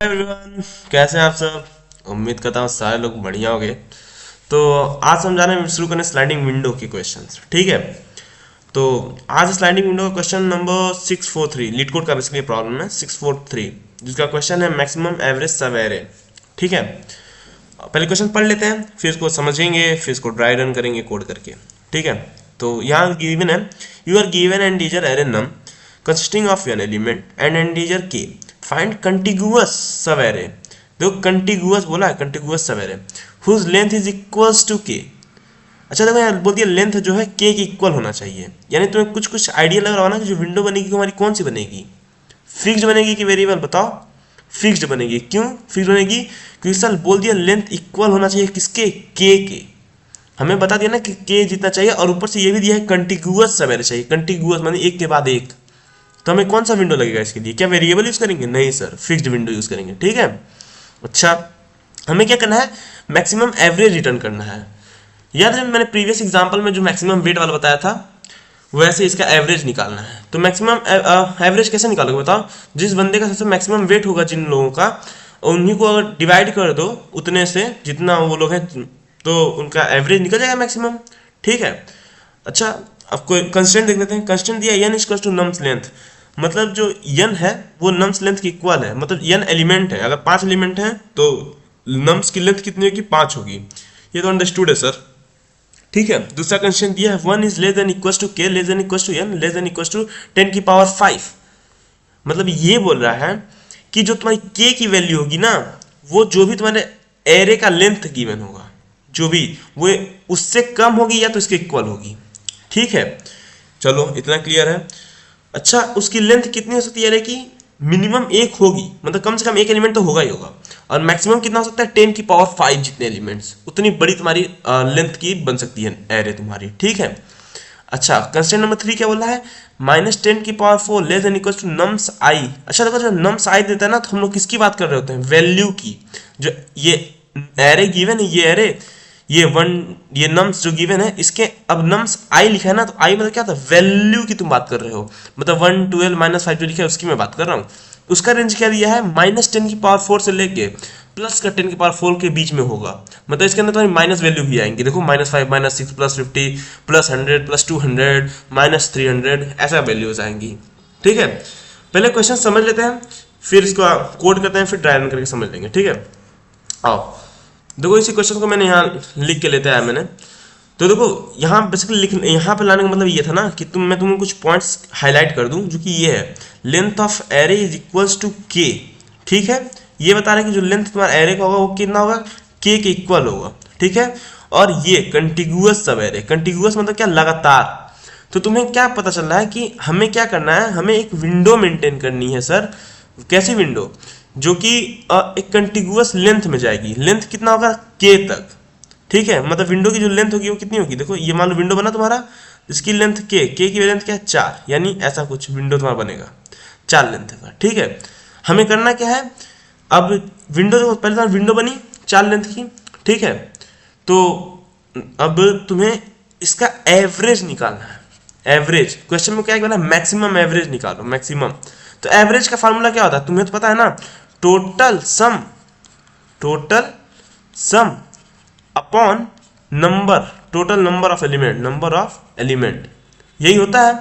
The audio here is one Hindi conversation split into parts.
एवरीवन, कैसे हैं आप सब। उम्मीद करता हूँ सारे लोग बढ़िया होंगे। तो आज हम जाने शुरू करने स्लाइडिंग विंडो के क्वेश्चंस। ठीक है, तो आज स्लाइडिंग विंडो का क्वेश्चन नंबर 643 लीड कोड का बेसिकली प्रॉब्लम है 643, जिसका क्वेश्चन है मैक्सिमम एवरेज सब एरे। ठीक है, पहले क्वेश्चन पढ़ लेते हैं, फिर इसको समझेंगे, फिर इसको ड्राई रन करेंगे कोड करके। ठीक है, तो यहाँ गिवन है you are given an integer array num consisting of n element and integer k, find contiguous sub array. देखो कंटिगुअस बोला है, contiguous sub array whose length is equals to k. अच्छा देखो यार बोल दिया लेंथ जो है के के इक्वल होना चाहिए, यानी तुम्हें कुछ कुछ आइडिया लग रहा हो ना कि जो विंडो बनेगी हमारी कौन सी बनेगी, फिक्स्ड बनेगी कि वेरिएबल, बताओ। फिक्स्ड बनेगी। क्यों फिक्स्ड बनेगी? क्योंकि सर बोल दिया लेंथ इक्वल होना चाहिए किसके, के। हमें बता दिया ना कि के जितना चाहिए, और ऊपर से ये भी दिया है कंटिगुअस सब एरे चाहिए। कंटिगुअस माने एक के बाद एक। तो हमें कौन सा विंडो लगेगा इसके लिए? क्या वेरिएबल यूज करेंगे? नहीं सर, फिक्स्ड विंडो यूज करेंगे। ठीक है, अच्छा हमें क्या करना है, मैक्सिमम एवरेज रिटर्न करना है। याद है मैंने प्रीवियस एग्जांपल में जो मैक्सिमम वेट वाला बताया था, वैसे इसका एवरेज निकालना है। तो मैक्सिमम एवरेज कैसे निकालोगे बताओ? जिस बंदे का सबसे मैक्सिमम वेट होगा जिन लोगों का, उन्हीं को अगर डिवाइड कर दो उतने से जितना वो लोग हैं, तो उनका एवरेज निकल जाएगा मैक्सिमम। ठीक है, अच्छा अब कोई कंस्टेंट देख लेते हैं। कंस्टेंट दिया n equal to nums length, मतलब जो n है वो नम्स लेंथ की इक्वल है। मतलब n एलिमेंट है, अगर 5 एलिमेंट हैं तो नम्स की लेंथ कितनी होगी? 5 होगी। ये तो अंडरस्टूड है सर। ठीक है, दूसरा कंस्टेंट दिया है 1 is less than equal to k less than equal to n less than equal to 10 की पावर 5। मतलब ये बोल रहा है कि जो तुम्हारी k की वैल्यू होगी ना, वो जो भी तुम्हारे एरे का लेंथ गिवन होगा, जो भी वो उससे कम होगी या तो इसके इक्वल होगी। ठीक है, चलो इतना क्लियर है। अच्छा उसकी लेंथ कितनी हो सकती है एरे की? मिनिमम एक होगी, मतलब कम से कम एक एलिमेंट तो होगा ही होगा। और मैक्सिमम कितना हो सकता है? 10 की पावर 5 जितने एलिमेंट्स, उतनी बड़ी तुम्हारी लेंथ की बन सकती है एरे तुम्हारी। ठीक है, अच्छा कंस्टेंट नंबर 3 क्या बोला है? -10 की power 4 less than equal to nums i. अच्छा देखो जब नम्स आई देता है ना, तो हम लोग किसकी बात कर रहे होते हैं? वैल्यू की। जो ये एरे गिवन है, ये एरे, ये नम्स जो गिवन है, इसके अब नम्स आई लिखा है ना, तो आई मतलब क्या था? वैल्यू की तुम बात कर रहे हो। मतलब 1 12 -5 जो लिखा है उसकी मैं बात कर रहा हूँ। उसका रेंज क्या दिया है? -10 की पावर 4 से लेके प्लस का 10 की पावर 4 के बीच में होगा। मतलब इसके अंदर तुम्हारी माइनस वैल्यू भी आएंगी। देखो -5 -6 +50 +100 +200 -300 ऐसा वैल्यूज आएंगी। ठीक है, पहले क्वेश्चन समझ लेते हैं, फिर इसको कोड करते हैं, फिर ड्राई रन करके समझ लेंगे। ठीक है, आओ देखो इसी क्वेश्चन को मैंने यहाँ लिख के लेते आया मैंने। तो देखो यहाँ बेसिकली यहाँ पे लाने का मतलब ये था ना कि मैं तुम्हें कुछ पॉइंट्स हाईलाइट कर दूं, जो कि ये है length of array is equals to k. ठीक है, ये बता रहे हैं कि जो लेंथ तुम्हारा एरे का होगा वो कितना होगा? के इक्वल होगा। ठीक है, और ये कंटिगुअस सब एरे, कंटिगुअस मतलब क्या? लगातार। तो तुम्हें क्या पता चल रहा है कि हमें क्या करना है? हमें एक विंडो मेंटेन करनी है सर। कैसी विंडो? जो कि एक कंटिगुअस लेंथ में जाएगी। लेंथ कितना होगा? के तक। ठीक है, मतलब विंडो की जो लेंथ होगी वो कितनी होगी? देखो ये मान लो विंडो बना तुम्हारा, इसकी लेंथ के की लेंथ क्या है? 4, यानी ऐसा कुछ विंडो तुम्हारा बनेगा 4 लेंथ का। ठीक है, हमें करना क्या है? अब विंडो देखो, पहले तुम्हारी विंडो बनी 4 लेंथ की। ठीक है, तो अब तुम्हें इसका एवरेज निकालना है। एवरेज क्वेश्चन में क्या है? मैक्सिमम एवरेज निकालो, मैक्सिमम। तो एवरेज का फार्मूला क्या होता है? तुम्हें तो पता है ना, total sum upon number, total number of element, यही होता है।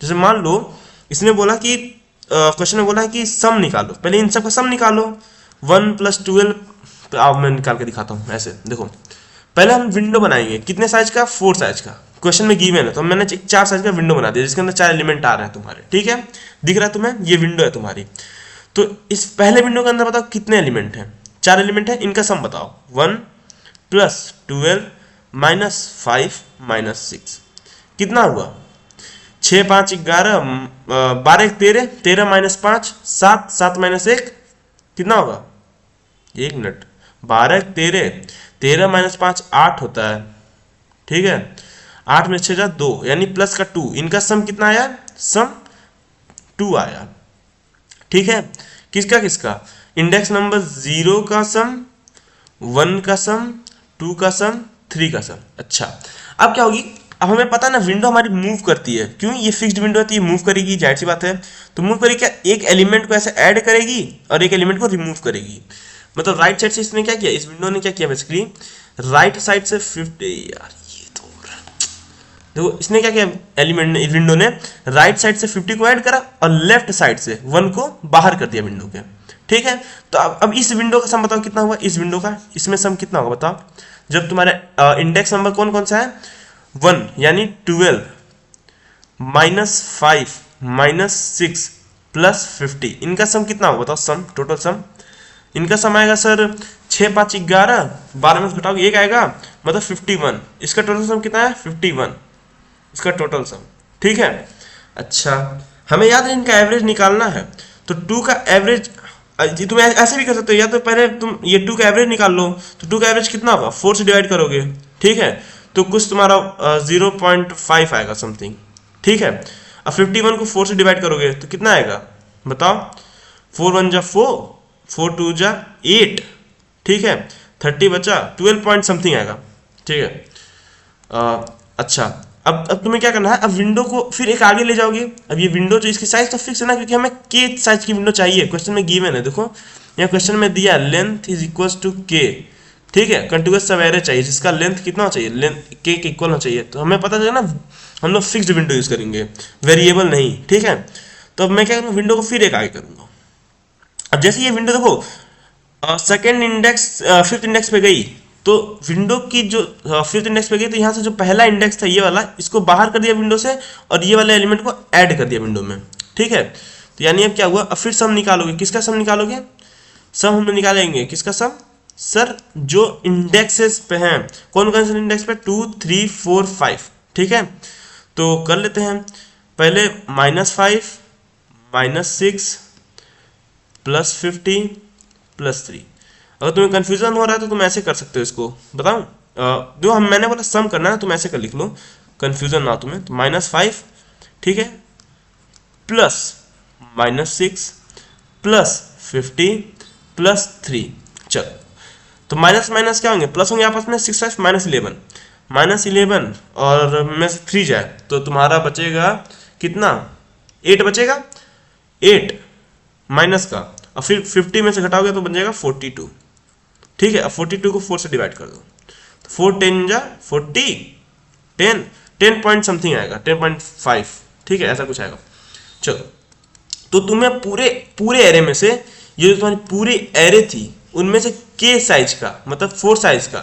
जैसे मान लो इसने बोला कि क्वेश्चन में बोला है कि सम निकालो, पहले इन सब का सम निकालो। 1 + 12, अब मैं निकाल के दिखाता हूँ। ऐसे देखो, पहले हम विंडो बनाएंगे, कितने साइज का? 4 साइज का। क्वेश्चन में गिवन है तो मैंने एक 4 साइज का विंडो बना दिया, जिसके अंदर 4 एलिमेंट आ रहे हैं तुम्हारे। ठीक है, दिख रहा है तुम्हें? ये विंडो है तुम्हारी। तो इस पहले विंडो के अंदर बताओ कितने एलिमेंट हैं? 4 एलिमेंट है, इनका सम बताओ। 1 + 12 -5 -6 कितना हुआ? 6 5 11 12 1 13 13 -5 7 7 -1 कितना होगा? 1 मिनट, 12 13 13 -5 8 होता है। ठीक है, 8 में 6 जा 2, यानी प्लस का 2, इनका सम कितना आया? सम 2 आया। ठीक है, किसका किसका? इंडेक्स नंबर 0 का सम, 1 का सम, 2 का सम, 3 का सम। अच्छा अब क्या होगी? अब हमें पता है ना विंडो हमारी मूव करती है, क्यों, ये फिक्स्ड विंडो है तो ये मूव करेगी, जाहिर सी बात है। तो मूव करेगी क्या, एक एलिमेंट को ऐसे ऐड करेगी और एक एलिमेंट को रिमूव करेगी। मतलब राइट साइड से इसने क्या किया, इस विंडो ने क्या किया बेसिकली, राइट साइड से 50, यार ये तो देखो इसने क्या किया, एलिमेंट ने, विंडो ने राइट साइड से 50 को ऐड करा और लेफ्ट साइड से 1 को बाहर कर दिया विंडो के। ठीक है, तो अब इस विंडो का सम बताओ कितना हुआ, इस विंडो का इसमें सम कितना होगा बताओ। जब तुम्हारा इंडेक्स नंबर कौन कौन सा है, 1 यानी 12 -5 -6 प्लस 50, इनका सम कितना होगा बताओ, सम टोटल सम इनका सम आएगा सर 6 5 11, 12 में से घटाओगे 1 आएगा, मतलब 51। इसका टोटल सम कितना है 51, इसका टोटल सम। ठीक है, अच्छा हमें याद है इनका एवरेज निकालना है, तो 2 का एवरेज तुम ऐसे भी कर सकते हो, या तो पहले तुम ये 2 का एवरेज निकाल लो, तो 2 का एवरेज कितना होगा 4 से डिवाइड करोगे। ठीक है, तो कुछ तुम्हारा 0.5 आएगा समथिंग। ठीक है, अब 51 को 4 से डिवाइड करोगे तो कितना आएगा बताओ, 4 1 जा 4, 4 2 जा 8, ठीक है 30 बचा 12 पॉइंट समथिंग आएगा। ठीक है, अच्छा अब तुम्हें क्या करना है, अब विंडो को फिर एक आगे ले जाओगे। अब ये विंडो जो इसकी साइज तो फिक्स है ना, क्योंकि हमें के साइज की विंडो चाहिए, क्वेश्चन में गिवन है, देखो यहाँ क्वेश्चन में दिया length is equal to k. ठीक है, कंटिन्यूअस सब एरे चाहिए जिसका लेंथ कितना चाहिए, लेंथ के इक्वल होना चाहिए। तो हमें पता चला ना हम लोग फिक्स्ड विंडो यूज करेंगे, वेरिएबल नहीं। ठीक है, तो अब मैं क्या करूँगा, विंडो को फिर एक आगे करूँगा। अब जैसे ये विंडो देखो सेकेंड इंडेक्स फिफ्थ इंडेक्स पे गई, तो विंडो की जो फिफ्थ इंडेक्स पे गई, तो यहाँ से जो पहला इंडेक्स था ये वाला, इसको बाहर कर दिया विंडो से और ये वाले एलिमेंट को ऐड कर दिया विंडो में। ठीक है, तो यानी अब क्या हुआ, अब फिर सम निकालोगे, किसका सम निकालोगे, सम हम निकालेंगे किसका सम, सर जो इंडेक्सेस पे हैं, कौन कौन से इंडेक्स पे, 2 3 4 5। ठीक है, तो कर लेते हैं पहले -5 -6 +50 +3। अगर तुम्हें कंफ्यूजन हो रहा है तो तुम ऐसे कर सकते हो, इसको बताऊं, जो हम मैंने बोला सम करना है तुम ऐसे कर लिख लो, कंफ्यूजन ना तुम्हें। तो -5 ठीक है प्लस -6 +50 +3। चलो, तो माइनस माइनस क्या होंगे, प्लस होंगे आपस में, 6 5 -11 और में से 3 जाए तो तुम्हारा बचेगा कितना, 8 बचेगा, 8 माइनस का, और फिर 50 में से घटाओगे तो बन जाएगा 42। ठीक है, अब 42 को 4 से डिवाइड कर दो, तो 4 10 जा 40, 10 पॉइंट समथिंग आएगा, 10.5। ठीक है, ऐसा कुछ आएगा। चलो, तो तुम्हें पूरे एरे में से, ये जो तुम्हारी पूरी एरे थी उनमें से के साइज का, मतलब 4 साइज का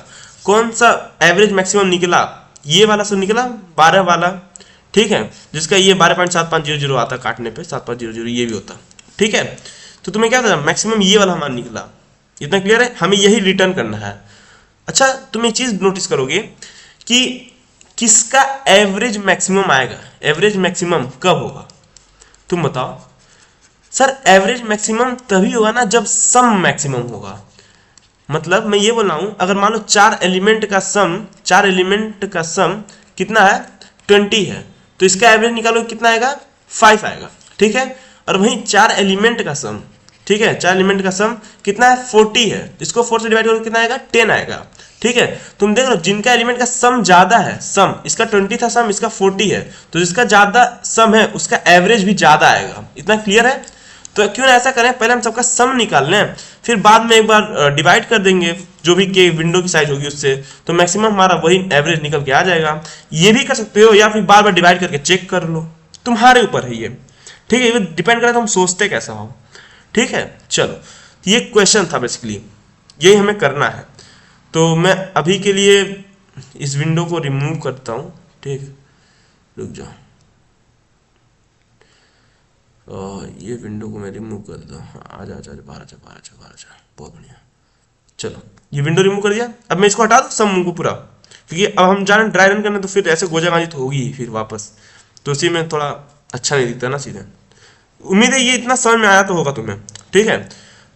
कौन सा एवरेज मैक्सिमम निकला, ये वाला सब निकला 12 वाला। ठीक है, जिसका ये 12.7500 आता काटने पे, 7500 ये भी होता। ठीक है, तो तुम्हें क्या था, मैक्सिमम ये वाला हमारा निकला। इतना क्लियर है, हमें यही रिटर्न करना है। अच्छा, तुम एक चीज नोटिस करोगे कि किसका एवरेज मैक्सिमम आएगा, एवरेज मैक्सिमम कब होगा, तुम बताओ। सर एवरेज मैक्सिमम तभी होगा ना जब सम मैक्सिमम होगा। मतलब मैं ये बोल रहा हूं, अगर मान लो 4 एलिमेंट का सम कितना है 20 है, तो इसका एवरेज निकालो कितना आएगा 5 आएगा। ठीक है, और वहीं 4 एलिमेंट का सम, ठीक है 4 एलिमेंट का सम कितना है 40 है, इसको 4 से डिवाइड करो कितना आएगा 10 आएगा। ठीक है, तुम देख लो जिनका एलिमेंट का सम ज्यादा है, सम इसका 20 था, सम इसका 40 है, तो जिसका ज्यादा सम है उसका एवरेज भी ज्यादा आएगा। इतना क्लियर है, तो क्यों ना ऐसा करें, पहले हम सबका सम निकाल लें, फिर बाद में एक बार डिवाइड कर देंगे जो भी के विंडो की साइज होगी उससे, तो मैक्सिमम हमारा वही एवरेज निकल के आ जाएगा। ये भी कर सकते हो, या फिर बार बार डिवाइड करके चेक कर लो, तुम्हारे ऊपर है ये। ठीक है, ये डिपेंड करे तुम सोचते कैसा हो। ठीक है, चलो ये क्वेश्चन था बेसिकली, यही हमें करना है। तो मैं अभी के लिए इस विंडो को रिमूव करता हूँ। ठीक है, रुक जाओ, ये विंडो को मैं रिमूव कर दूँ। आजा बाहर जा, बहुत बढ़िया। चलो, ये विंडो रिमूव कर दिया। अब मैं इसको हटा दूँ सम को पूरा, क्योंकि अब हम जाने ड्राई रन करने, तो फिर ऐसे गोजागाजी तो होगी फिर वापस, तो उसी में थोड़ा अच्छा नहीं दिखता ना सीधे। उम्मीद है ये इतना समझ में आया तो होगा तुम्हें। ठीक है,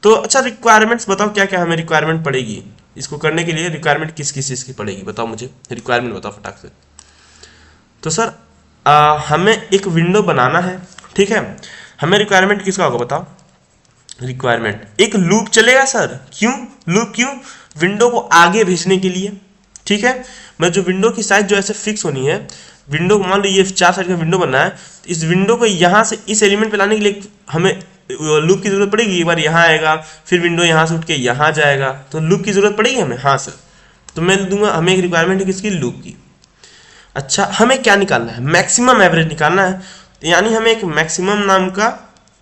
तो अच्छा रिक्वायरमेंट्स बताओ, क्या क्या हमें रिक्वायरमेंट पड़ेगी इसको करने के लिए, रिक्वायरमेंट किस किस चीज़ की पड़ेगी बताओ मुझे, रिक्वायरमेंट बताओ फटाक से। तो सर हमें एक विंडो बनाना है। ठीक है, हमें रिक्वायरमेंट किसका होगा बताओ, रिक्वायरमेंट एक लूप चलेगा सर। क्यों लूप, क्यों, विंडो को आगे भेजने के लिए। ठीक है, मैं जो विंडो की साइज जो ऐसे फिक्स होनी है, विंडो मान लो ये 4 साइड का विंडो बनना है, तो इस विंडो को यहाँ से इस एलिमेंट पे लाने के लिए हमें लूप की जरूरत पड़ेगी। एक बार यहाँ आएगा, फिर विंडो यहाँ से उठ के यहाँ जाएगा, तो लूप की जरूरत पड़ेगी हमें। हाँ सर, तो मैं दूंगा, हमें एक रिक्वायरमेंट है किसकी, लूप की। अच्छा, हमें क्या निकालना है, मैक्सिमम एवरेज निकालना है, यानी हमें एक मैक्सिमम नाम का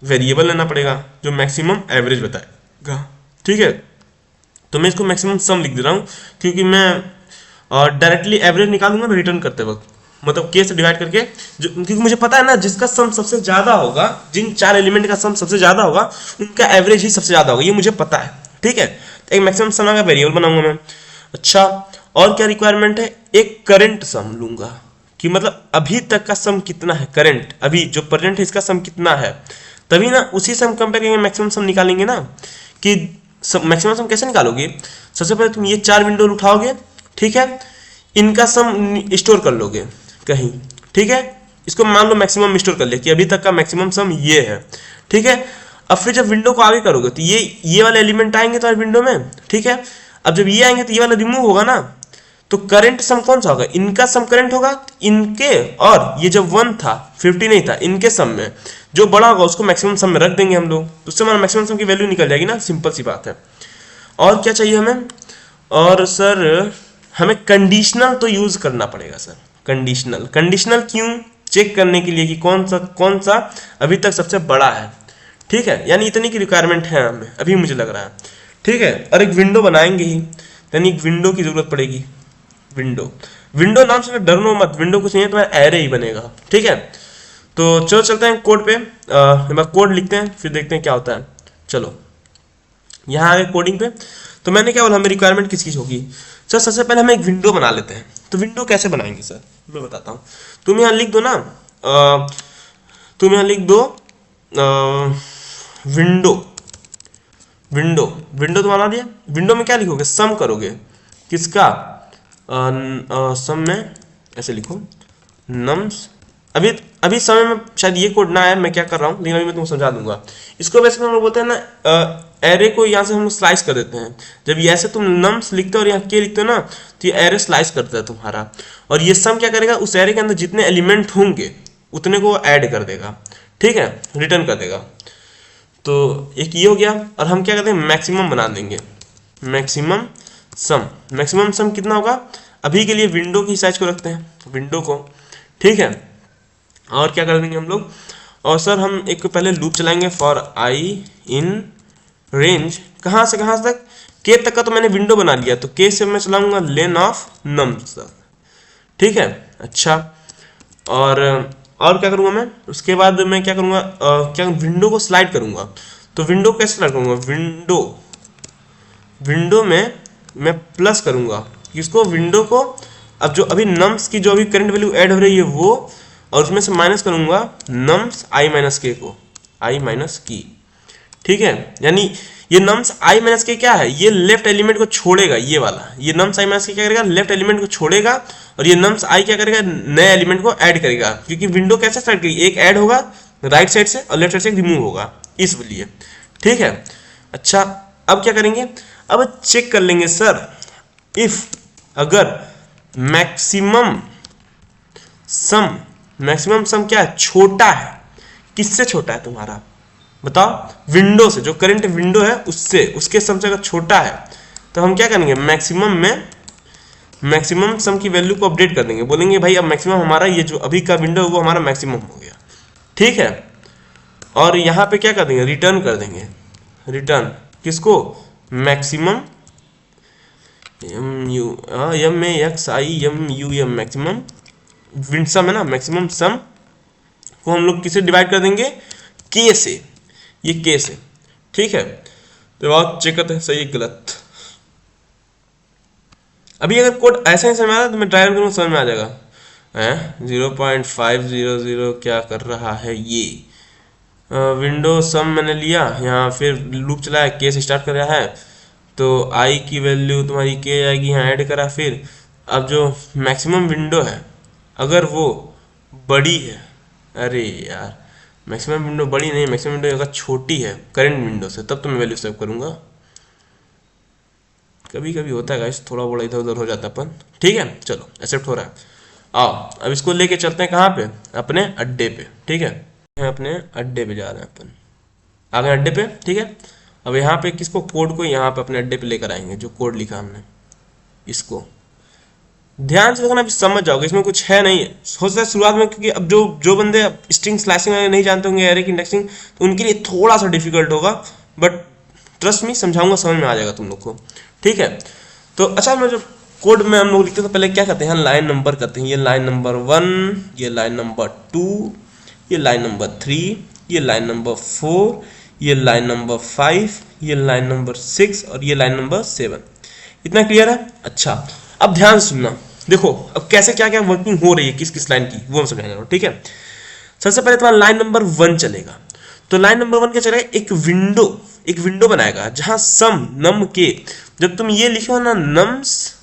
वेरिएबल लेना पड़ेगा जो मैक्सिमम एवरेज बताएगा। ठीक है, तो मैं इसको मैक्सिमम सम लिख दे रहा हूँ, क्योंकि मैं डायरेक्टली एवरेज निकालूंगा ना रिटर्न करते वक्त, मतलब के से डिवाइड करके, क्योंकि मुझे पता है ना जिसका सम सबसे ज्यादा होगा, जिन 4 एलिमेंट का सम सबसे ज्यादा होगा उनका एवरेज ही सबसे ज्यादा होगा, ये मुझे पता है। ठीक है, तो एक मैक्सिमम सम का वेरिएबल बनाऊंगा मैं। अच्छा, और क्या रिक्वायरमेंट है, एक करंट सम लूंगा, कि मतलब अभी तक का सम कितना है, करंट अभी जो प्रेजेंट है इसका सम कितना है, तभी ना उसी से हम कंपेयर करेंगे, मैक्सिमम सम निकालेंगे ना। कि मैक्सिमम सम कैसे निकालोगे, सबसे पहले तुम ये 4 विंडो उठाओगे, ठीक है, इनका सम स्टोर कर लोगे कहीं। ठीक है, इसको मान लो मैक्सिमम स्टोर कर लिया कि अभी तक का मैक्सिमम सम ये है। ठीक है, अब फिर जब विंडो को आगे करोगे तो ये वाले एलिमेंट आएंगे तुम्हारे विंडो में। ठीक है, अब जब ये आएंगे तो ये वाला रिमूव होगा ना, तो करंट सम कौन सा होगा, इनका सम करंट होगा, इनके और ये जब 1 था 50 नहीं था, इनके सम में जो बड़ा होगा उसको मैक्सिमम सम में रख देंगे हम लोग, तो उससे हमारा मैक्सिमम सम की वैल्यू निकल जाएगी ना, सिंपल सी बात है। और क्या चाहिए हमें, और सर हमें कंडीशनल तो यूज करना पड़ेगा सर। कंडीशनल क्यों, चेक करने के लिए कि कौन सा अभी तक सबसे बड़ा है। ठीक है, यानी इतनी की रिक्वायरमेंट है हमें अभी, मुझे लग रहा है। ठीक है, और एक विंडो बनाएंगे ही, यानी एक विंडो की जरूरत पड़ेगी। विंडो नाम से डरनो मत, विंडो कुछ नहीं है, तुम्हारा एरे ही बनेगा। ठीक है, तो चलो चलते हैं कोड पे, कोड लिखते हैं फिर देखते हैं क्या होता है। चलो यहाँ आ गए कोडिंग पे। तो मैंने क्या बोला, हमें रिक्वायरमेंट किसकी होगी सर, सबसे पहले हम एक विंडो बना लेते हैं। तो विंडो कैसे बनाएंगे सर, मैं बताता हूँ। तुम यहाँ लिख दो ना, तुम यहाँ लिख दो विंडो विंडो विंडो तो बना दिया। विंडो में क्या लिखोगे, सम करोगे किसका, सम में ऐसे लिखो नम्स। अभी अभी समय में शायद ये कोड ना आया, मैं क्या कर रहा हूँ, लेकिन अभी मैं तुमको समझा दूंगा। इसको वैसे हम लोग बोलते हैं ना, एरे को यहाँ से हम स्लाइस कर देते हैं। जब ये ऐसे तुम नम्स लिखते हो और यहाँ के लिखते हो ना, तो ये एरे स्लाइस करता है तुम्हारा, और ये सम क्या करेगा, उस एरे के अंदर जितने एलिमेंट होंगे उतने को ऐड कर देगा। ठीक है, रिटर्न कर देगा। तो एक ये हो गया, और हम क्या करते हैं, मैक्सिमम बना देंगे, मैक्सिमम सम कितना होगा, अभी के लिए विंडो की साइज को रखते हैं, विंडो को। ठीक है, और क्या कर देंगे हम लोग, और सर हम एक पहले लूप चलाएंगे, फॉर आई इन रेंज कहाँ से कहाँ तक, के तक का तो मैंने विंडो बना लिया, तो के से मैं चलाऊंगा लेन ऑफ नम्स तक। ठीक है, अच्छा, और क्या करूंगा मैं, उसके बाद मैं क्या करूंगा, क्या विंडो को स्लाइड करूंगा। तो विंडो कैसे स्लाइड करूंगा, विंडो में मैं प्लस करूंगा किसको, विंडो को। अब जो अभी नम्स की जो अभी करंट वैल्यू ऐड हो रही है वो, और उसमें से माइनस करूंगा नम्स आई माइनस के को, आई माइनस की। ठीक है, यानी ये नम्स आई माइनस के क्या है, ये लेफ्ट एलिमेंट को छोड़ेगा, ये वाला, ये नम्स आई माइनस के क्या करेगा, लेफ्ट एलिमेंट को छोड़ेगा, और ये नम्स आई क्या करेगा, नए एलिमेंट को ऐड करेगा। क्योंकि विंडो कैसे स्टार्ट करेगी, एक ऐड होगा राइट साइड से और लेफ्ट साइड से रिमूव होगा, इसलिए। ठीक है, अच्छा, अब क्या करेंगे, अब चेक कर लेंगे सर, इफ अगर मैक्सिमम सम क्या है, छोटा है, किससे छोटा है तुम्हारा, बताओ, विंडो से, जो करंट विंडो है उससे, उसके सम से अगर छोटा है, तो हम क्या करेंगे, मैक्सिमम सम की वैल्यू को अपडेट कर देंगे, बोलेंगे भाई अब मैक्सिमम हमारा ये जो अभी का विंडो है वो हमारा मैक्सिमम हो गया। ठीक है, और यहाँ पे क्या कर देंगे, रिटर्न कर देंगे, रिटर्न किसको, मैक्सिमम, मैक्सिमम सम है ना, मैक्सिमम सम को हम लोग किसे डिवाइड कर देंगे, के से, ये के से। ठीक है, तो आप चेक करते हैं सही है गलत। अभी अगर कोड ऐसा ही समझ आ रहा है तो मैं ट्राई करूँगा, समझ में आ जाएगा। 0.500 क्या कर रहा है ये, विंडो सम मैंने लिया यहाँ, फिर लूप चलाया, के से स्टार्ट कर रहा है, तो आई की वैल्यू तुम्हारी के आएगी, यहाँ ऐड करा। फिर अब जो मैक्सिमम विंडो है अगर वो बड़ी है, अरे यार मैक्सिमम विंडो बड़ी नहीं, मैक्सिमम विंडो अगर छोटी है करंट विंडो से, तब तो मैं वैल्यू सेव करूंगा। कभी कभी होता है गाइस, थोड़ा बड़ा इधर उधर हो जाता है अपन, ठीक है चलो एक्सेप्ट हो रहा है। आओ अब इसको लेके चलते हैं कहाँ पे, अपने अड्डे पे, ठीक है अपने अड्डे पे जा रहे हैं अपन, आ गए अड्डे पे, ठीक है। अब यहाँ पे किसको, कोड को यहाँ पे अपने अड्डे पे लेकर आएंगे, जो कोड लिखा हमने इसको ध्यान से देखना, अभी समझ जाओगे, इसमें कुछ है नहीं है। हो सकता है शुरुआत में, क्योंकि अब जो बंदे स्ट्रिंग स्लैशिंग नहीं जानते होंगे, एरे की इंडेक्सिंग, तो उनके लिए थोड़ा सा डिफिकल्ट होगा, बट ट्रस्ट मी समझाऊंगा, समझ में आ जाएगा तुम लोग को, ठीक है। तो अच्छा, मैं जो कोड में हम लोग लिखते हैं तो पहले क्या करते हैं, लाइन नंबर करते हैं, ये लाइन नंबर 1, ये लाइन नंबर 2, ये लाइन नंबर 3, ये लाइन नंबर 4, ये लाइन नंबर 5, ये लाइन नंबर 6 और ये लाइन नंबर 7। इतना क्लियर है? अच्छा अब ध्यान सुनना, देखो अब कैसे क्या क्या वर्किंग हो रही है किस किस लाइन की, वो हम समझाएंगे, ठीक है। सबसे पहले तुम्हारा लाइन नंबर 1 चलेगा, तो लाइन नंबर 1 क्या चलेगा, एक विंडो बनाएगा जहां सम नम के, जब तुम ये लिखो ना नम्स,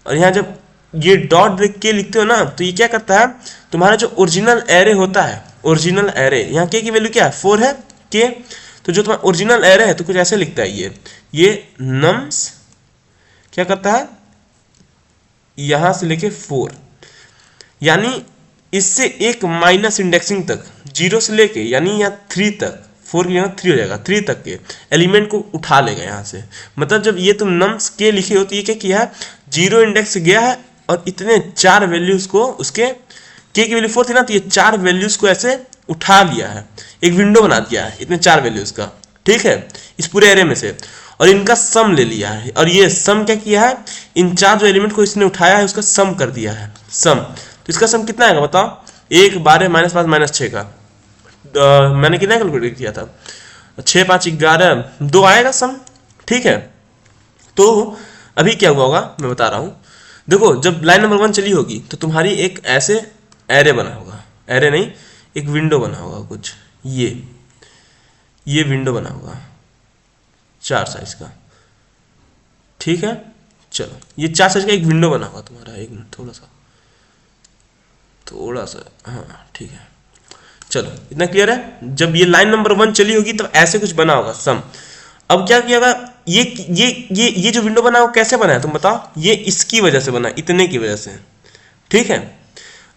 और यहाँ जब ये डॉट के लिखते हो ना, तो ये क्या करता है, तुम्हारा जो ओरिजिनल एरे होता है, ओरिजिनल एरे, यहाँ के की वैल्यू क्या है 4 है के, तो जो तुम्हारा ओरिजिनल एरे है तो कुछ ऐसे लिखता है, ये नम्स क्या करता है, यहां से लेके 4, यानी इससे एक माइनस इंडेक्सिंग तक, 0 से लेके यानी यहाँ 3 तक, 4 की जगह 3 हो जाएगा, 3 तक के एलिमेंट को उठा लेगा यहाँ से। मतलब जब ये तुम नम्स के लिखे हो तो ये क्या किया है, 0 इंडेक्स गया है और इतने 4 वैल्यूज को, उसके के की वैल्यू 4 थी ना, तो ये 4 वैल्यूज को ऐसे उठा लिया है, एक विंडो बना दिया है इतने 4 वैल्यूज का, ठीक है, इस पूरे एरे में से, और इनका सम ले लिया है, और ये सम क्या किया है, इन 4 जो एलिमेंट को इसने उठाया है उसका सम कर दिया है, सम। तो इसका सम कितना आएगा बताओ, 1 12 -5 -6 का, मैंने कितना कैलकुलेट किया था, 6 5 11 2 आएगा सम, ठीक है। तो अभी क्या हुआ होगा मैं बता रहा हूं, देखो जब लाइन नंबर 1 चली होगी तो तुम्हारी एक ऐसे एरे बना होगा, एरे नहीं एक विंडो बना होगा कुछ, ये विंडो बना होगा 4 साइज का, ठीक है। चलो ये 4 साइज का एक विंडो बना होगा तुम्हारा, एक मिनट थोड़ा सा हाँ ठीक है, चलो इतना क्लियर है। जब ये लाइन नंबर 1 चली होगी तब ऐसे कुछ बना होगा सम। अब क्या किया होगा, ये जो विंडो बना है वो कैसे बना है तुम बताओ, ये इसकी वजह से बना, इतने की वजह से, ठीक है।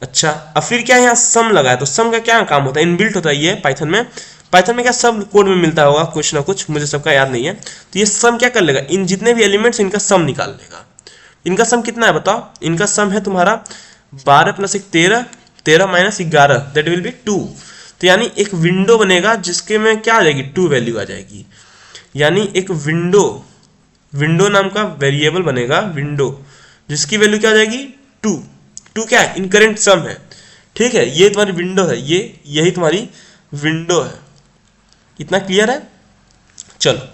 अच्छा अब फिर क्या यहाँ सम लगा है, तो सम का क्या काम होता है, इनबिल्ट होता है ये पाइथन में, क्या सब कोड में मिलता होगा कुछ ना कुछ, मुझे सबका याद नहीं है। तो ये सम क्या कर लेगा, इन जितने भी एलिमेंट्स इनका सम निकाल लेगा। इनका सम कितना है बताओ, इनका सम है तुम्हारा 12 + 1 13, 13 - 11 दैट विल बी 2। तो यानी एक विंडो बनेगा जिसके में क्या आ जाएगी, 2 वैल्यू आ जाएगी, यानी एक विंडो नाम का वेरिएबल बनेगा, विंडो जिसकी वैल्यू क्या आ जाएगी 2 क्या है, इनकरेंट सम है, ठीक है। ये तुम्हारी विंडो है, यही तुम्हारी विंडो है, इतना क्लियर है। चलो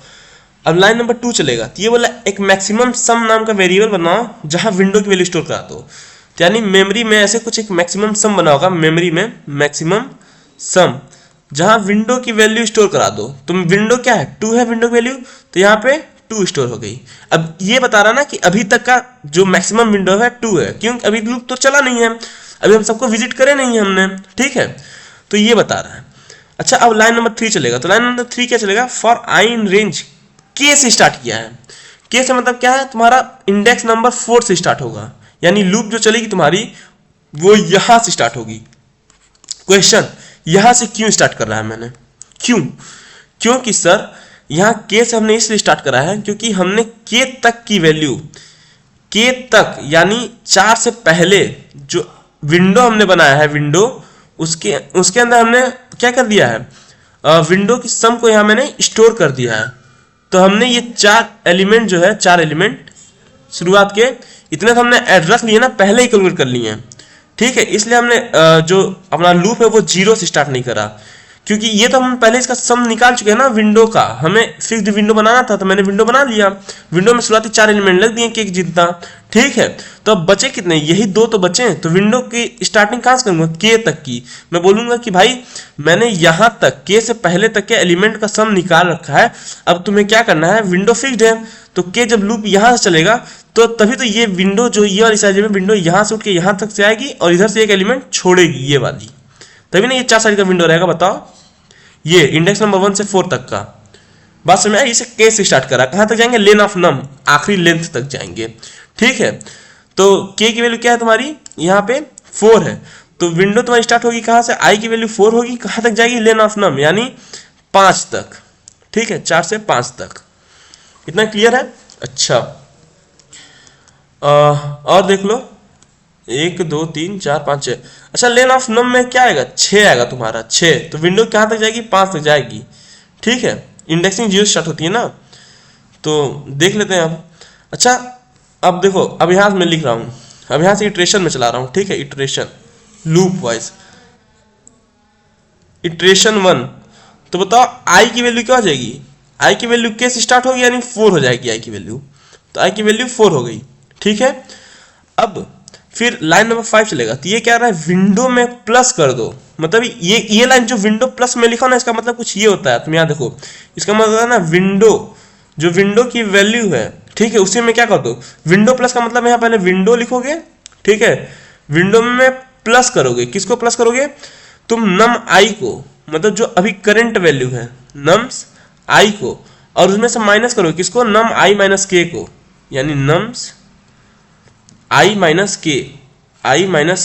अब लाइन नंबर 2 चलेगा, तो ये बोला एक मैक्सिमम सम नाम का वेरिएबल बनाओ जहां विंडो की वैल्यू स्टोर करा दो। तो यानी मेमोरी में ऐसे कुछ एक मैक्सिमम सम बना होगा, मेमोरी में मैक्सिमम सम जहां विंडो की वैल्यू स्टोर करा दो। तो विंडो क्या है, 2 है विंडो की वैल्यू, तो यहाँ पे 2 स्टोर हो गई। अब ये बता रहा ना कि अभी तक का जो मैक्सिमम विंडो है 2 है, क्यों, अभी लूप तो चला नहीं है, अभी हम सबको विजिट करे नहीं है हमने, ठीक है। तो ये बता रहा है। अच्छा अब लाइन नंबर 3 चलेगा, तो लाइन नंबर 3 क्या चलेगा, फॉर आई इन रेंज के से स्टार्ट किया है। के से मतलब क्या है, तुम्हारा इंडेक्स नंबर 4 से स्टार्ट होगा, यानी लूप जो चलेगी तुम्हारी वो यहां से स्टार्ट होगी। क्वेश्चन, यहां से क्यों स्टार्ट कर रहा है मैंने, क्योंकि सर यहां के से हमने इसलिए स्टार्ट करा है क्योंकि हमने के तक की वैल्यू, के तक यानी 4 से पहले जो विंडो हमने बनाया है, विंडो उसके अंदर हमने क्या कर दिया है, विंडो की सम को यहां मैंने स्टोर कर दिया है। तो हमने ये 4 एलिमेंट जो है, 4 एलिमेंट शुरुआत के इतने तो हमने रख लिए ना, पहले ही कैलकुलेट कर लिए हैं, ठीक है। इसलिए हमने जो अपना लूप है वो 0 से स्टार्ट नहीं करा, क्योंकि ये तो हम पहले इसका सम निकाल चुके हैं ना विंडो का, हमें फिक्स्ड विंडो बनाना था तो मैंने विंडो बना लिया, विंडो में शुरुआती 4 एलिमेंट लग दिए केक जितना, ठीक है। तो अब बचे कितने, यही 2 तो बचे, तो विंडो की स्टार्टिंग कहां से करूंगा, के तक की। मैं बोलूंगा कि भाई मैंने यहां तक के से पहले तक के एलिमेंट का सम निकाल रखा है, अब तुम्हें क्या करना है, विंडो फिक्स्ड है तो के जब लूप यहां से चलेगा तो तभी तो ये विंडो जो ये वाली साइज में विंडो यहां से उठ के यहां तक से आएगी और इधर से एक एलिमेंट छोड़ेगी ये वाली, तभी ना ये 4 साइज का विंडो रहेगा। बताओ ये इंडेक्स नंबर 1 से 4 तक का बात समझ में आई? इसे के से स्टार्ट करा, कहां तक जाएंगे? लेन ऑफ नम, आखिरी लेंथ तक जाएंगे, ठीक है। तो के की वैल्यू क्या है तुम्हारी? यहाँ पे 4 है, तो विंडो तुम्हारी स्टार्ट होगी कहां से? आई की वैल्यू 4 होगी, कहां तक जाएगी? लेन ऑफ नम यानी 5 तक, ठीक है, 4 से 5 तक। इतना क्लियर है? अच्छा, और देख लो, 1 2 3 4 5 6। अच्छा, लेन ऑफ नम में क्या आएगा? 6 आएगा तुम्हारा, 6। तो विंडो कहां तक जाएगी? 5 तक जाएगी, ठीक है। इंडेक्सिंग 0 स्टार्ट होती है ना, तो देख लेते हैं अब। अच्छा, अब देखो, अब यहां मैं लिख रहा हूं, अब यहां से इटरेशन में चला रहा हूं, ठीक है, इटरेशन लूप वाइज, इटरेशन 1। तो बताओ आई की वैल्यू क्या हो जाएगी? आई की वैल्यू के से स्टार्ट होगी यानी 4 हो जाएगी आई की वैल्यू, तो आई की वैल्यू 4 हो गई, ठीक है। अब फिर लाइन नंबर 5 चलेगा, तो ये क्या रहा है? विंडो में प्लस कर दो, मतलब ये लाइन जो विंडो प्लस में लिखा ना, इसका मतलब कुछ ये होता है, तुम यहाँ देखो, इसका मतलब है ना विंडो, जो विंडो की वैल्यू है, ठीक है, उसी में क्या कर दो? विंडो प्लस का मतलब यहाँ पहले विंडो लिखोगे, ठीक है, विंडो में प्लस करोगे, किसको प्लस करोगे? तुम नम आई को, मतलब जो अभी करंट वैल्यू है नम्स आई को, और उसमें से माइनस करोगे किसको? नम आई माइनस के को, यानी नम्स आई माइनस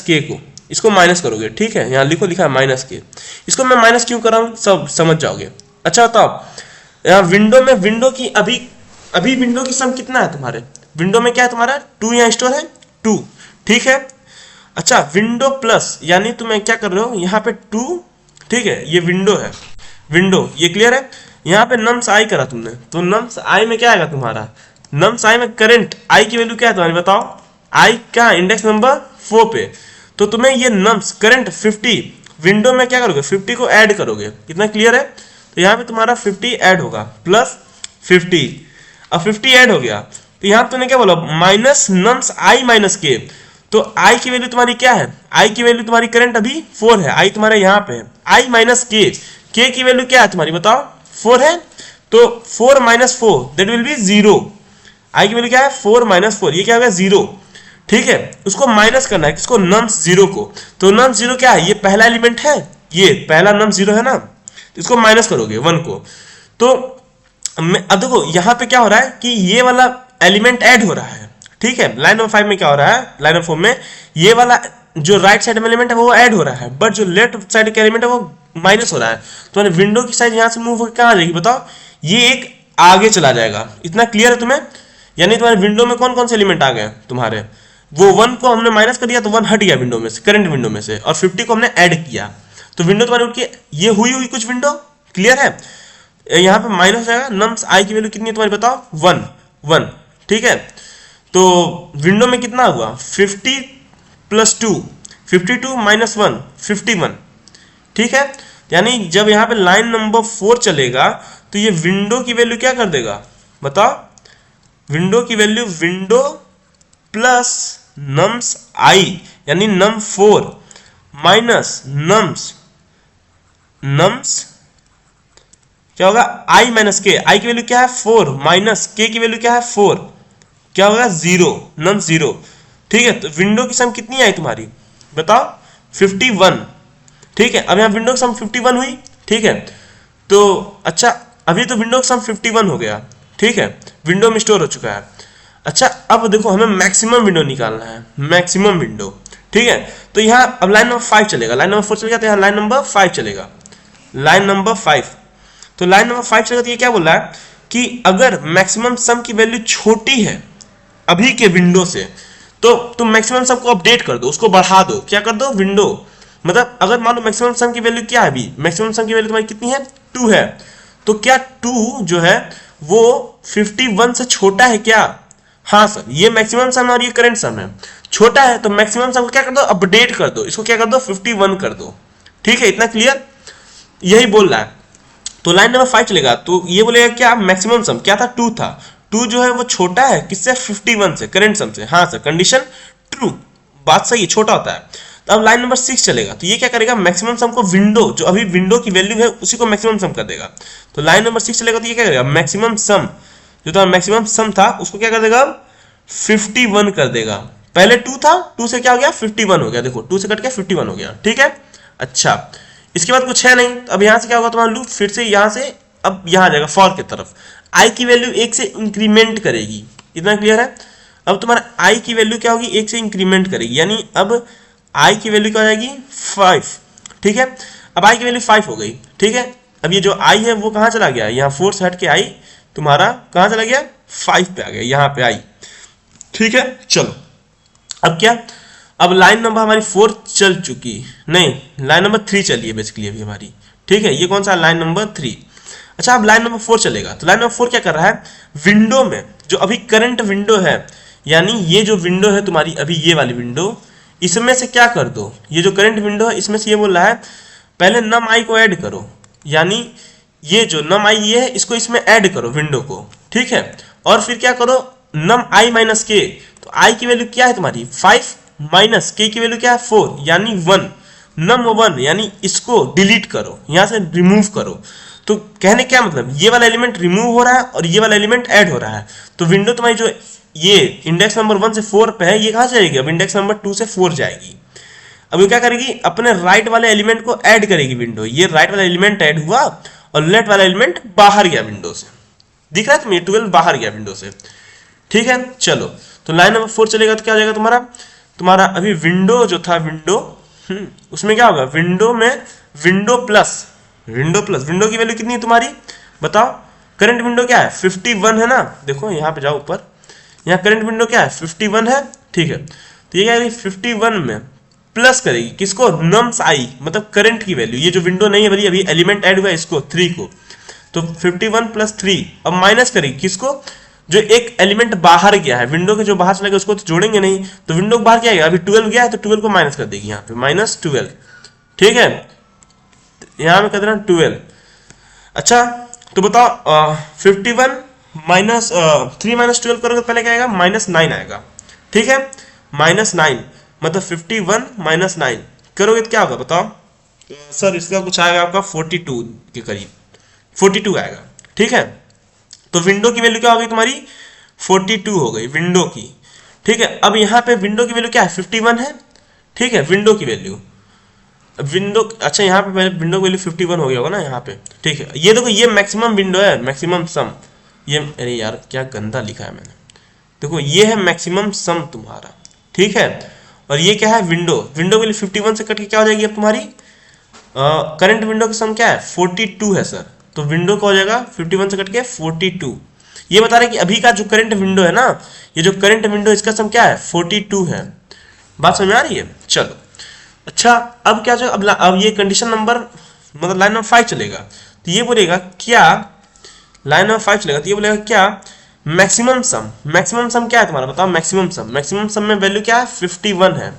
के को, इसको माइनस करोगे, ठीक है। यहाँ लिखा है माइनस के, इसको मैं माइनस क्यों कर रहा हूं सब समझ जाओगे। अच्छा बताओ, यहाँ विंडो में, विंडो की अभी विंडो की सम कितना है तुम्हारे? विंडो में क्या है तुम्हारा? 2 यहाँ स्टोर है, 2, ठीक है। अच्छा, विंडो प्लस यानी तुम्हें क्या कर रहे हो? यहाँ पे 2, ठीक है, ये विंडो है, विंडो, ये क्लियर है। यहाँ पे नम्स आई करा तुमने, तो नम्स आई में क्या आएगा तुम्हारा? नम्स आई में करंट आई की वैल्यू क्या है तुम्हारी? बताओ, आई का इंडेक्स नंबर 4 पे, तो तुम्हें ये नम्स करंट 50 विंडो में क्या करोगे? 50 को ऐड करोगे, कितना क्लियर है? तो यहाँ पे तुम्हारा 50 ऐड होगा, प्लस 50, अब 50 ऐड हो गया, तो यहाँ तुमने क्या बोला? माइनस नम्स आई माइनस के, तो आई की वैल्यू तुम्हारी क्या है? आई की वैल्यू तुम्हारी करंट अभी 4 है, आई तुम्हारे यहाँ पे है, आई माइनस के की वैल्यू क्या है तुम्हारी? बताओ, 4 है, तो 4 माइनस 4 दैट विल बी 0। आई की वैल्यू क्या है? 4 माइनस 4, ये क्या होगा? 0, ठीक है। उसको माइनस करना है किसको? नम्स 0 को, तो नम्स 0 क्या है? ये पहला एलिमेंट है, ये पहला नम्स 0 है ना, तो इसको माइनस करोगे 1 को। तो अब देखो यहाँ पे क्या हो रहा है कि ये वाला एलिमेंट ऐड हो रहा है, ठीक है। लाइन नंबर 5 में क्या हो रहा है? लाइन नंबर 4 में ये वाला जो राइट साइड में एलिमेंट है वो ऐड हो रहा है, बट जो लेफ्ट साइड का एलिमेंट है वो माइनस हो रहा है। तो विंडो की साइड यहाँ से मूव होकर कहाँ आ जाएगी? बताओ, ये एक आगे चला जाएगा, इतना क्लियर है तुम्हें? यानी तुम्हारे विंडो में कौन कौन से एलिमेंट आ गए तुम्हारे? वो 1 को हमने माइनस कर दिया तो 1 हट गया विंडो में से, करंट विंडो में से, और 50 को हमने ऐड किया, तो विंडो तुम्हारी उठ के ये हुई कुछ विंडो, क्लियर है। यहाँ पे माइनस हो जाएगा, नम्स आई की वैल्यू कितनी है तुम्हारी? बताओ, 1, ठीक है। तो विंडो में कितना हुआ? 50 प्लस 2, 52 माइनस 1, 51, ठीक है। यानी जब यहाँ पे लाइन नंबर 4 चलेगा तो ये विंडो की वैल्यू क्या कर देगा? बताओ, विंडो की वैल्यू विंडो प्लस नम्स आई यानी नम 4 माइनस नम्स क्या होगा? आई माइनस के, आई की वैल्यू क्या है? 4 माइनस के की वैल्यू क्या है? 4, क्या होगा? 0, नम्स 0, ठीक है। तो विंडो की सम कितनी आई तुम्हारी? बताओ, 51, ठीक है। अब यहाँ विंडो की सम 51 हुई, ठीक है। तो अच्छा, अभी तो विंडो का सम 51 हो गया, ठीक है, विंडो में स्टोर हो चुका है। अच्छा, अब देखो हमें मैक्सिमम विंडो निकालना है, मैक्सिमम विंडो, ठीक है। तो यहाँ अब लाइन नंबर 5 चलेगा, लाइन नंबर 4 चलेगा, तो यहाँ लाइन नंबर 5 चलेगा, लाइन नंबर 5। तो लाइन नंबर 5 चलेगा, तो ये क्या बोल रहा है कि अगर मैक्सिमम सम की वैल्यू छोटी है अभी के विंडो से, तो तुम मैक्सिमम सम को अपडेट कर दो, उसको बढ़ा दो, क्या कर दो? विंडो, मतलब अगर मान लो मैक्सिमम सम की वैल्यू क्या है? अभी मैक्सिमम सम की वैल्यू तुम्हारी कितनी है? 2 है, तो क्या 2 जो है वो 51 से छोटा है क्या? हाँ सर, ये मैक्सिमम सम और ये करंट सम है, छोटा है, तो मैक्सिमम सम को क्या कर दो? अपडेट कर दो, इसको क्या कर दो? 51 कर दो, ठीक है, इतना क्लियर? यही बोल रहा है। तो लाइन नंबर 5 चलेगा, तो ये बोलेगा क्या? मैक्सिमम सम क्या था? 2 था, 2 जो है वो छोटा है किससे? 51 से, करंट सम से। हाँ सर, कंडीशन ट्रू, बात सही है, छोटा होता है। तो अब लाइन नंबर 6 चलेगा, तो ये क्या करेगा? मैक्सिमम सम को विंडो, जो अभी विंडो की वैल्यू है उसी को मैक्सिमम सम कर देगा। तो लाइन नंबर 6 चलेगा, तो ये क्या करेगा? मैक्सिमम सम, जो था मैक्सिमम सम था उसको क्या कर देगा? 51 कर देगा। पहले 2 था, 2 से क्या हो गया? 51 हो गया, देखो 2 से कट के 51 हो गया, ठीक है। अच्छा, इसके बाद कुछ है नहीं, अब यहाँ से क्या होगा? तुम्हारा लूप फिर से यहाँ से अब यहाँ आ जाएगा फॉर की तरफ, आई की वैल्यू 1 से इंक्रीमेंट करेगी, इतना क्लियर है। अब तुम्हारा आई की वैल्यू क्या होगी, 1 से इंक्रीमेंट करेगी, यानी अब आई की वैल्यू क्या हो जाएगी 5, ठीक है। अब आई की वैल्यू 5 हो गई, ठीक है। अब ये जो आई है वो कहाँ चला गया, यहाँ 4 से हट के आई तुम्हारा कहाँ चला गया 5 पे आ गया, यहाँ पे आई, ठीक है। चलो अब क्या, अब लाइन नंबर हमारी 4 चल चुकी, नहीं लाइन नंबर 3 चली है बेसिकली अभी हमारी, ठीक है। ये कौन सा लाइन नंबर 3। अच्छा अब लाइन नंबर 4 चलेगा, तो लाइन नंबर 4 क्या कर रहा है, विंडो में जो अभी करंट विंडो है, यानी ये जो विंडो है तुम्हारी अभी ये वाली विंडो, इसमें से क्या कर दो, ये जो करंट विंडो है इसमें से ये बोल रहा है पहले नम आई को ऐड करो, यानी ये जो नम आई ये है इसको इसमें ऐड करो विंडो को, ठीक है। और फिर क्या करो नम आई माइनस के, तो आई की वैल्यू क्या है तुम्हारी 5 माइनस के की वैल्यू क्या है 4 यानी 1, नम 1 यानी इसको डिलीट करो, यहां से रिमूव करो। तो कहने क्या मतलब, ये वाला एलिमेंट रिमूव हो रहा है और ये वाला एलिमेंट ऐड हो रहा है, तो विंडो तुम्हारी जो ये इंडेक्स नंबर 1 से 4 पे है ये कहां जाएगी, अब इंडेक्स नंबर 2 से 4 जाएगी। अब ये क्या करेगी, अपने राइट वाले एलिमेंट को ऐड करेगी विंडो, ये राइट वाला एलिमेंट ऐड हुआ और लेफ्ट वाला एलिमेंट बाहर गया विंडो से, दिख रहा है तुम्हें 12 बाहर गया विंडो से, ठीक है। चलो तो लाइन नंबर 4 चलेगा तो क्या हो जाएगा तुम्हारा अभी विंडो जो था विंडो उसमें क्या होगा, विंडो में विंडो प्लस विंडो की वैल्यू कितनी है तुम्हारी बताओ, करंट विंडो क्या है 51 है ना, देखो यहाँ पे जाओ ऊपर, यहाँ करंट विंडो क्या है 51 है, ठीक है। तो ये क्या करेगी 51 में प्लस करेगी किसको, नम्स आई मतलब करंट की वैल्यू, ये जो विंडो नहीं है भरी अभी एलिमेंट ऐड हुआ है इसको 3 को, तो 51 प्लस 3, अब माइनस करेगी किसको, जो एक एलिमेंट बाहर गया है विंडो के, जो बाहर चला गया उसको तो जोड़ेंगे नहीं, तो विंडो के बाहर क्या गया अभी 12 गया है तो 12 को माइनस कर देगी यहाँ पे -12, ठीक है। यहाँ में कर देना 12। अच्छा तो बताओ 51 माइनस 3 माइनस 12 करोगे तो पहले क्या आएगा -9 आएगा, ठीक है। -9 मतलब 51 माइनस 9 करोगे तो क्या होगा बताओ, सर इसका कुछ आएगा आपका 42 के करीब, 42 आएगा, ठीक है। तो विंडो की वैल्यू क्या हो गई तुम्हारी 42 हो गई विंडो की, ठीक है। अब यहाँ पे विंडो की वैल्यू क्या है 51 है, ठीक है, विंडो की वैल्यू विंडो, अच्छा यहाँ पे विंडो की वैल्यू 51 हो गया होगा ना यहाँ पे, ठीक है। ये देखो ये मैक्सिमम विंडो है, मैक्सिमम सम, ये अरे यार क्या गंदा लिखा है मैंने, देखो ये है मैक्सिमम सम तुम्हारा, ठीक है। और ये क्या है विंडो की वैल्यू 51 से कट के क्या हो जाएगी अब तुम्हारी करंट विंडो की सम क्या है 42 है सर, तो विंडो का हो जाएगा 51 से कट के 42। ये बता रहे कि अभी का जो करंट विंडो है ना, ये जो करंट विंडो इसका सम क्या है 42 है, बात समझ में आ रही है। चलो अच्छा अब क्या जो अब ये कंडीशन नंबर मतलब लाइन नंबर 5 चलेगा, तो ये बोलेगा क्या, लाइन नंबर 5 चलेगा तो ये बोलेगा क्या मैक्सिमम सम क्या है तुम्हारा बताओ, मैक्सिमम सम में वैल्यू क्या है 51 है,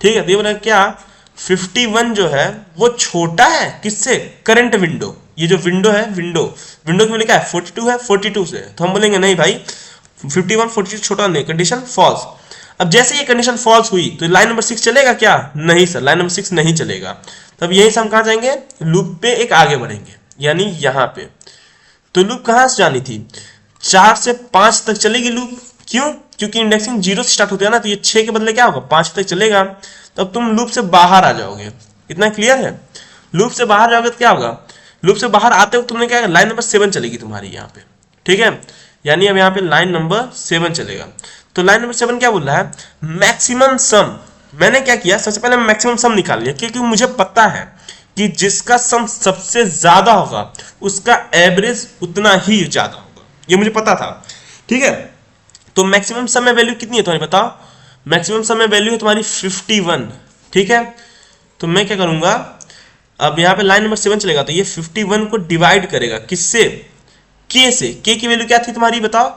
ठीक है। तो ये बोलेगा क्या 51 जो है वो छोटा है किससे, करंट विंडो, ये जो विंडो है विंडो की वैल्यू क्या है 42 है, 42 से, तो हम बोलेंगे नहीं भाई 51 42 छोटा नहीं, कंडीशन फॉल्स। अब जैसे ये कंडीशन फॉल्स हुई तो लाइन नंबर 6 चलेगा क्या, नहीं सर लाइन नंबर 6 नहीं चलेगा, तब यही से हम कहाँ जाएंगे लूप पे एक आगे बढ़ेंगे, यानी यहाँ पे। तो लूप कहाँ से जानी थी 4 से 5 तक चलेगी लूप, क्यों, क्योंकि इंडेक्सिंग 0 से स्टार्ट होता है ना, तो ये 6 के बदले क्या होगा 5 तक चलेगा, तब तुम लूप से बाहर आ जाओगे, इतना क्लियर है। लूप से बाहर जाओगे तो क्या होगा, लूप से बाहर आते हो तुमने क्या लाइन नंबर 7 चलेगी तुम्हारी यहाँ पे, ठीक है, यानी अब यहाँ पे लाइन नंबर 7 चलेगा। तो लाइन नंबर 7 क्या बोल रहा है मैक्सिमम सम, मैंने क्या किया सबसे पहले मैक्सिमम सम निकाल लिया, क्योंकि मुझे पता है कि जिसका सम सबसे ज्यादा होगा उसका एवरेज उतना ही ज्यादा होगा, ये मुझे पता था, ठीक है। तो मैक्सिमम सम में वैल्यू कितनी है तुम्हारी बताओ, मैक्सिमम सम में वैल्यू है तुम्हारी 51, ठीक है। तो मैं क्या करूंगा अब यहाँ पे लाइन नंबर 7 चलेगा तो ये 51 को डिवाइड करेगा किससे, के से, के की वैल्यू क्या थी तुम्हारी बताओ,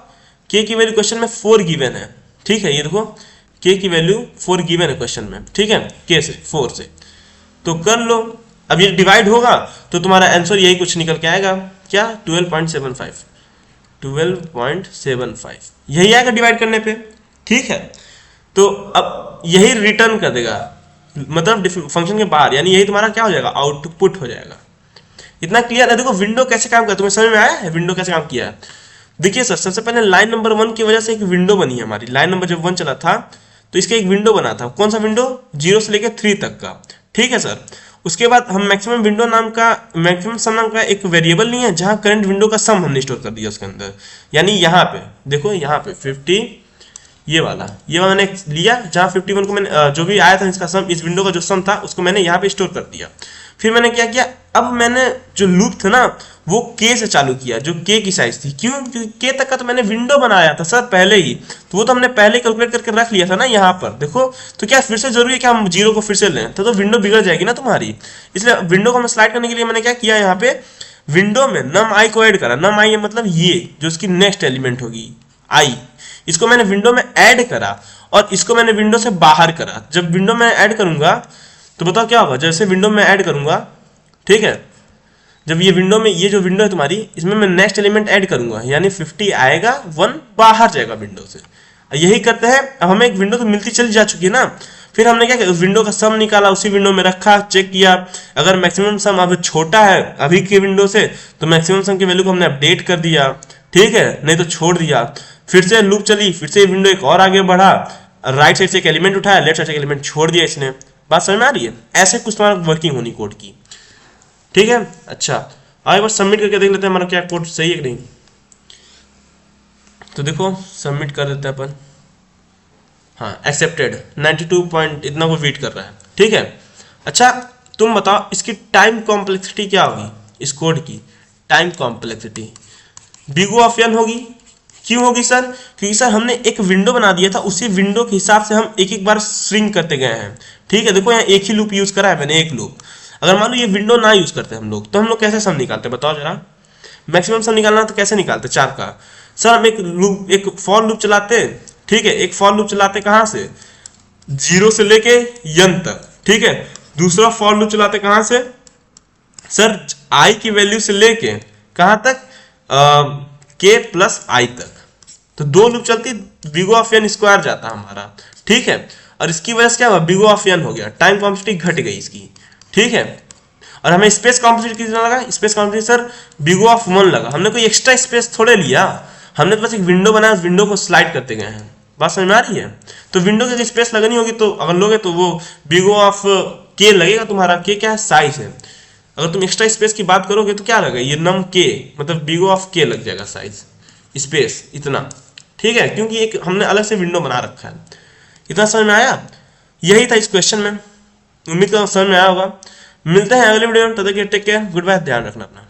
के की वैल्यू क्वेश्चन में 4 गिवन है, ठीक है। ये देखो के की वैल्यू 4 गिवन है क्वेश्चन में, ठीक है, के से 4 से, तो कर लो। अब ये डिवाइड होगा तो तुम्हारा आंसर यही कुछ निकल के आएगा क्या 12.75 यही आएगा डिवाइड करने पे, ठीक है। तो अब यही रिटर्न कर देगा मतलब फंक्शन के बाहर, यानी यही तुम्हारा क्या हो जाएगा आउटपुट हो जाएगा, इतना क्लियर है। देखो विंडो कैसे काम करता है तुम्हें समझ में आया है, विंडो कैसे काम किया है। देखिए सर सबसे पहले लाइन नंबर 1 की वजह से एक विंडो बनी है हमारी, लाइन नंबर जब 1 चला था तो इसका एक विंडो बना था, कौन सा विंडो 0 से लेकर 3 तक का, ठीक है सर। उसके बाद हम मैक्सिमम विंडो नाम का मैक्सिमम सम नाम का एक वेरिएबल नहीं है जहां करंट विंडो का सम हमने स्टोर कर दिया उसके अंदर। यानी यहाँ पे देखो, यहाँ पे 50 ये वाला मैंने लिया, जहाँ 51 को मैंने जो भी आया था इसका सम, इस विंडो का जो सम था उसको मैंने यहाँ पे स्टोर कर दिया। फिर मैंने क्या किया, अब मैंने जो लूप था ना वो के से चालू किया, जो के की साइज थी। क्यों? क्योंकि के तक का तो मैंने विंडो बनाया था सर पहले ही, तो वो तो हमने पहले कैलकुलेट करके रख लिया था ना यहाँ पर। देखो तो क्या फिर से जरूरी है कि हम जीरो को फिर से लें, तो विंडो बिगड़ जाएगी ना तुम्हारी। इसलिए विंडो को हम स्लाइड करने के लिए मैंने क्या किया, यहाँ पे विंडो में नम आई को ऐड करा। नम आई मतलब ये जो इसकी नेक्स्ट एलिमेंट होगी आई, इसको मैंने विंडो में ऐड करा और इसको मैंने विंडो से बाहर करा। जब विंडो में ऐड करूंगा तो बताओ क्या होगा, जैसे विंडो में ऐड करूंगा, ठीक है, जब ये विंडो में ये जो विंडो है तुम्हारी, इसमें मैं नेक्स्ट एलिमेंट ऐड करूंगा, यानी 50 आएगा, 1 बाहर जाएगा विंडो से। यही करते हैं। अब हमें एक विंडो तो मिलती चली जा चुकी है ना, फिर हमने क्या किया, उस विंडो का सम निकाला, उसी विंडो में रखा, चेक किया। अगर मैक्सिमम सम अब छोटा है अभी के विंडो से, तो मैक्सिमम सम की वैल्यू को हमने अपडेट कर दिया, ठीक है, नहीं तो छोड़ दिया। फिर से लूप चली, फिर से विंडो एक और आगे बढ़ा, राइट साइड से एक एलिमेंट उठाया, लेफ्ट साइड से एक एलिमेंट छोड़ दिया इसने। बात समझ में आ रही है? ऐसे कुछ तुम्हारा वर्किंग होनी कोड की, ठीक है। अच्छा, आगे बार सबमिट करके देख लेते हैं हमारा क्या कोड सही है कि नहीं। तो देखो सबमिट कर देते हैं अपन। हाँ, एक्सेप्टेड 92 पॉइंट इतना वो वेट कर रहा है, ठीक है। अच्छा तुम बताओ इसकी टाइम कॉम्प्लेक्सिटी क्या होगी, इस कोड की time complexity big of n होगी। क्यों होगी सर? क्योंकि सर हमने एक विंडो बना दिया था, उसी विंडो के हिसाब से हम एक एक बार श्रिंक करते गए हैं, ठीक है। देखो यहाँ एक ही लूप यूज करा है मैंने, एक लूप। अगर मान लो ये विंडो ना यूज करते हम लोग, तो हम लोग कैसे सम निकालते बताओ जरा। मैक्सिमम सम निकालना तो कैसे निकालते 4 का? सर हम एक फॉर लूप चलाते, ठीक है, एक फॉर लूप चलाते कहाँ से, 0 से लेके n तक, ठीक है। दूसरा फॉर लूप चलाते कहाँ से सर, i की वैल्यू से लेके कहाँ तक, k प्लस i तक। तो 2 लूप चलती, बिग ऑफ n स्क्वायर जाता हमारा, ठीक है। और इसकी वजह से क्या हुआ, बिग ऑफ n हो गया, टाइम कॉम्प्लेक्सिटी घट गई इसकी, ठीक है। और हमें स्पेस कॉम्प्लेक्सिटी कितना लगा, space complexity sir big of 1 लगा। हमने कोई एक्स्ट्रा स्पेस थोड़े लिया, हमने तो बस एक विंडो बनाया, उस विंडो को स्लाइड करते गए हैं। बात समझ में आ रही है? तो विंडो की स्पेस लगनी होगी, तो अगर लोगे तो वो बिग ऑफ के लगेगा तुम्हारा। के क्या है, साइज है। अगर तुम एक्स्ट्रा स्पेस की बात करोगे तो क्या लगेगा, ये नम के मतलब बिग ऑफ के लग जाएगा, साइज स्पेस इतना, ठीक है, क्योंकि एक हमने अलग से विंडो बना रखा है। इतना समझ में आया? यही था इस क्वेश्चन में, उम्मीद करता हूँ समझ में आया होगा। मिलते हैं अगले वीडियो में, तब तक टेक केयर, गुड बाय, ध्यान रखना अपना।